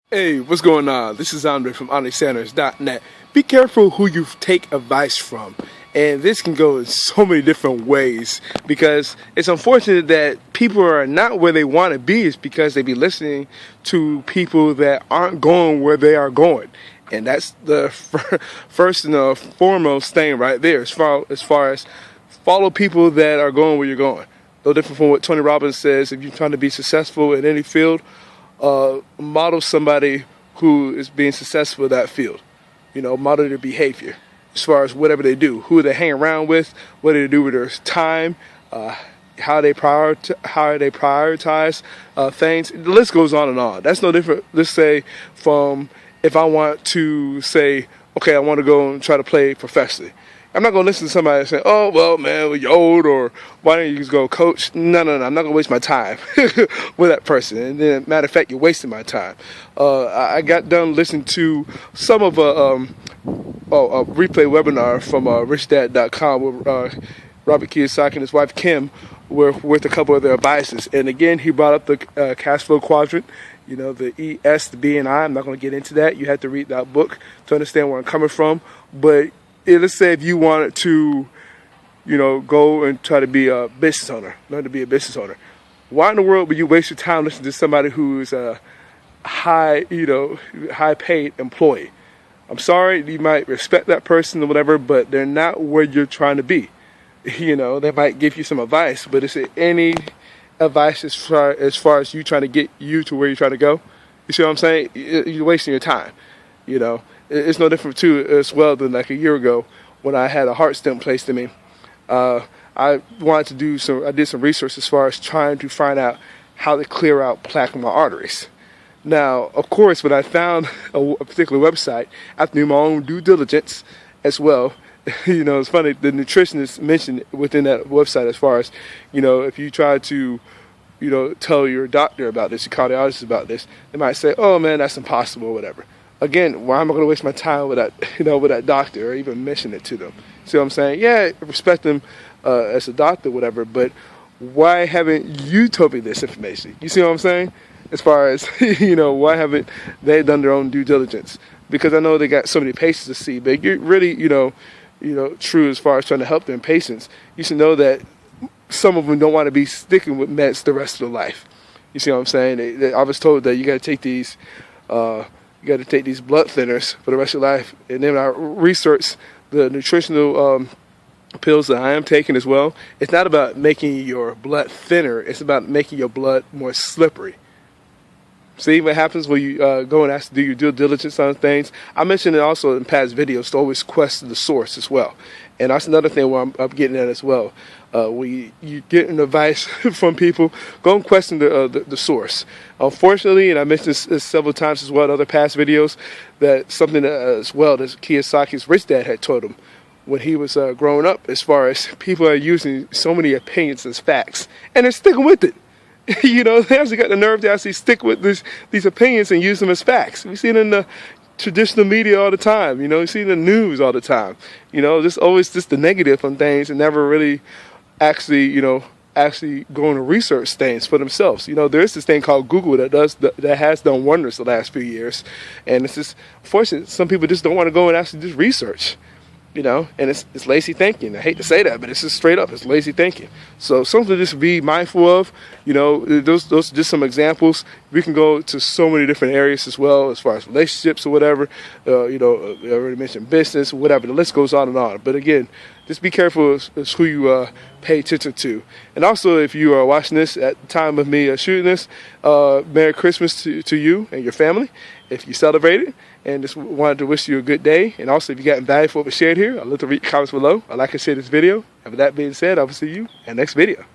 Hey, what's going on? This is Andre from AndreSanders.net. Be careful who you take advice from. And this can go in so many different ways because it's unfortunate that people are not where they want to be. It's because they be listening to people that aren't going where they are going. And that's the first and foremost thing right there as far as follow people that are going where you're going. No different from what Tony Robbins says. If you're trying to be successful in any field, model somebody who is being successful in that field. You know, model their behavior as far as whatever they do, who they hang around with, what do they do with their time, how they prioritize things. The list goes on and on. That's no different, let's say, from if I want to say, okay, I want to go and try to play professionally. I'm not going to listen to somebody say, oh, well, man, you're old, or why don't you just go coach? No, I'm not going to waste my time with that person. And then, matter of fact, you're wasting my time. I got done listening to some of a replay webinar from RichDad.com where Robert Kiyosaki and his wife Kim were with a couple of their advices. And again, he brought up the cash flow quadrant. You know, the E, S, the B, and I. I'm not going to get into that. You have to read that book to understand where I'm coming from. But let's say if you wanted to, you know, go and try to be a business owner, learn to be a business owner. Why in the world would you waste your time listening to somebody who's a high paid employee? I'm sorry, you might respect that person or whatever, but they're not where you're trying to be. You know, they might give you some advice, but is it any advice as far as you trying to get you to where you're trying to go? You see what I'm saying? You're wasting your time, you know. It's no different too as well than like a year ago when I had a heart stent placed in me. I did some research as far as trying to find out how to clear out plaque in my arteries. Now, of course, when I found a particular website, I have to do my own due diligence as well. You know, it's funny, the nutritionist mentioned within that website as far as, you know, if you try to, you know, tell your doctor about this, your cardiologist about this, they might say, oh man, that's impossible or whatever. Again, why am I going to waste my time with that, you know, with that doctor or even mention it to them? See what I'm saying? Yeah, respect them as a doctor, whatever, but why haven't you told me this information? You see what I'm saying? As far as, you know, why haven't they done their own due diligence? Because I know they got so many patients to see, but you're really, you know, true as far as trying to help them patients. You should know that some of them don't want to be sticking with meds the rest of their life. You see what I'm saying? I was told that you got to take these blood thinners for the rest of your life. And then I researched the nutritional pills that I am taking as well. It's not about making your blood thinner. It's about making your blood more slippery. See what happens when you go and ask to do your due diligence on things. I mentioned it also in past videos to always question the source as well. And that's another thing where I'm getting at as well. When you get an advice from people, go and question the source. Unfortunately, and I mentioned this several times as well in other past videos, that something as well that Kiyosaki's rich dad had told him when he was growing up, as far as people are using so many opinions as facts, and they're sticking with it. You know, they actually got the nerve to actually stick with these opinions and use them as facts. We see it in the traditional media all the time. You know, you see it in the news all the time. You know, just always just the negative on things and never really actually going to research things for themselves. You know, there is this thing called Google that has done wonders the last few years, and it's just unfortunate some people just don't want to go and actually just research. You know, and it's lazy thinking. I hate to say that, but it's just straight up. It's lazy thinking. So something to just be mindful of. You know, those are just some examples. We can go to so many different areas as well, as far as relationships or whatever. You know, I already mentioned business, whatever. The list goes on and on. But again, just be careful as who you pay attention to. And also, if you are watching this at the time of me shooting this, Merry Christmas to you and your family, if you celebrate it. And just wanted to wish you a good day. And also, if you got value for what was shared here, I'd love to read comments below. I'd like to share this video. And with that being said, I will see you in the next video.